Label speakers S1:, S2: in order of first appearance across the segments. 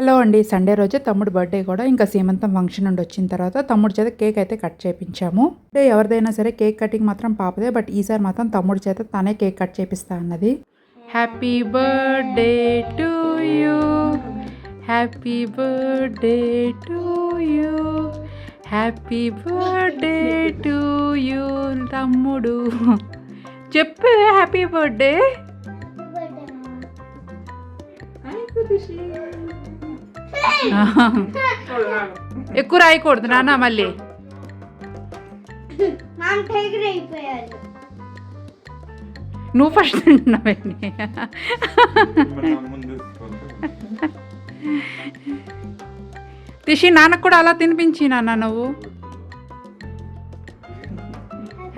S1: Hello అండి. Sunday రోజే తమ్ముడు బర్త్డే కూడా ఇంకా సీమంతం ఫంక్షన్ నుండి వచ్చిన తర్వాత తమ్ముడి చేత కేక్ అయితే కట్ చేయించాము. అంటే ఎవరిదైనా సరే కేక్ కటింగ్ మాత్రం పాపదే, బట్ ఈసారి మాత్రం తమ్ముడి చేత తనే కేక్ కట్ చేపిస్తా అన్నది. Happy birthday to you, happy birthday to you, happy birthday to you తమ్ముడు. చెప్పు హ్యాపీ బర్త్డే. ఎక్కువ రాయకూడదు నాన్న, మళ్ళీ నువ్వు ఫస్ట్ తింటున్నావండి. తిషి నాన్నకు కూడా అలా తినిపించి నాన్న నువ్వు.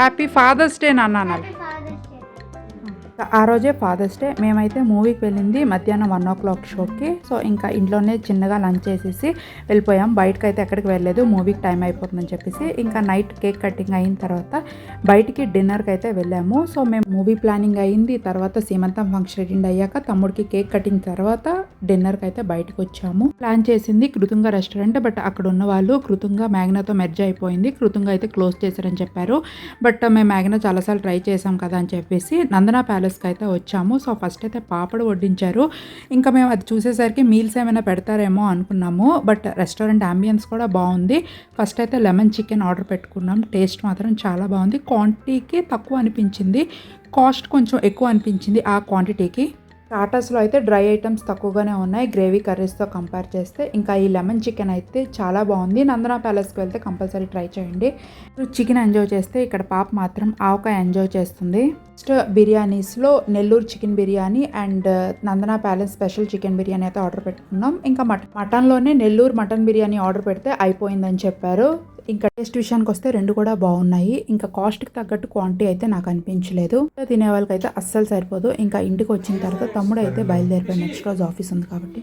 S1: హ్యాపీ ఫాదర్స్ డే నాన్న అనాలి. ఆ రోజే ఫాదర్స్ డే. మేమైతే మూవీకి వెళ్ళింది మధ్యాహ్నం 1 o'clock షోకి. సో ఇంకా ఇంట్లోనే చిన్నగా లంచ్ చేసేసి వెళ్ళిపోయాం. బయటకు అయితే ఎక్కడికి వెళ్ళలేదు, మూవీకి టైం అయిపోతుందని చెప్పేసి. ఇంకా నైట్ కేక్ కటింగ్ అయిన తర్వాత బయటికి డిన్నర్కి అయితే వెళ్ళాము. సో మేము మూవీ ప్లానింగ్ అయింది, తర్వాత సీమంతం ఫంక్షన్ అటెండ్ అయ్యాక తమ్ముడికి కేక్ కటింగ్ తర్వాత డిన్నర్కి అయితే బయటకు వచ్చాము. ప్లాన్ చేసింది కృతుంగ రెస్టారెంట్, బట్ అక్కడ ఉన్న వాళ్ళు కృతుంగ మ్యాగ్నాతో మెర్జ్ అయిపోయింది, కృతుంగ అయితే క్లోజ్ చేశారని చెప్పారు. బట్ మేము మ్యాగ్నా చాలాసార్లు ట్రై చేసాం కదా అని చెప్పేసి నందన ప్యాలెస్కి అయితే వచ్చాము. సో ఫస్ట్ అయితే పాపడు వడ్డించారు. ఇంకా మేము అది చూసేసరికి మీల్స్ ఏమైనా పెడతారేమో అనుకున్నాము, బట్ రెస్టారెంట్ అంబియన్స్ కూడా బాగుంది. ఫస్ట్ అయితే లెమన్ చికెన్ ఆర్డర్ పెట్టుకున్నాం. టేస్ట్ మాత్రం చాలా బాగుంది. క్వాంటిటీకి తక్కువ అనిపించింది, కాస్ట్ కొంచెం ఎక్కువ అనిపించింది ఆ క్వాంటిటీకి. స్టార్టర్స్లో అయితే డ్రై ఐటమ్స్ తక్కువగానే ఉన్నాయి గ్రేవీ కర్రీస్తో కంపేర్ చేస్తే. ఇంకా ఈ లెమన్ చికెన్ అయితే చాలా బాగుంది. నందన ప్యాలెస్కి వెళ్తే కంపల్సరీ ట్రై చేయండి. చికెన్ ఎంజాయ్ చేస్తే ఇక్కడ పాప మాత్రం ఆవకాయ ఎంజాయ్ చేస్తుంది. నెక్స్ట్ బిర్యానీస్లో Nellore chicken biryani and Nandana palace special chicken biryani అయితే ఆర్డర్ పెట్టుకున్నాం. ఇంకా మటన్లోనే నెల్లూరు మటన్ బిర్యానీ ఆర్డర్ పెడితే అయిపోయిందని చెప్పారు. ఇంకా టేస్ట్ విషయానికి వస్తే రెండు కూడా బాగున్నాయి. ఇంకా కాస్ట్కి తగ్గట్టు క్వాంటిటీ అయితే నాకు అనిపించలేదు. తినే వాళ్ళకైతే అస్సలు సరిపోదు. ఇంకా ఇంటికి వచ్చిన తర్వాత తమ్ముడు అయితే బయలుదేరిపోయి నెక్స్ట్ రోజు ఆఫీస్ ఉంది కాబట్టి.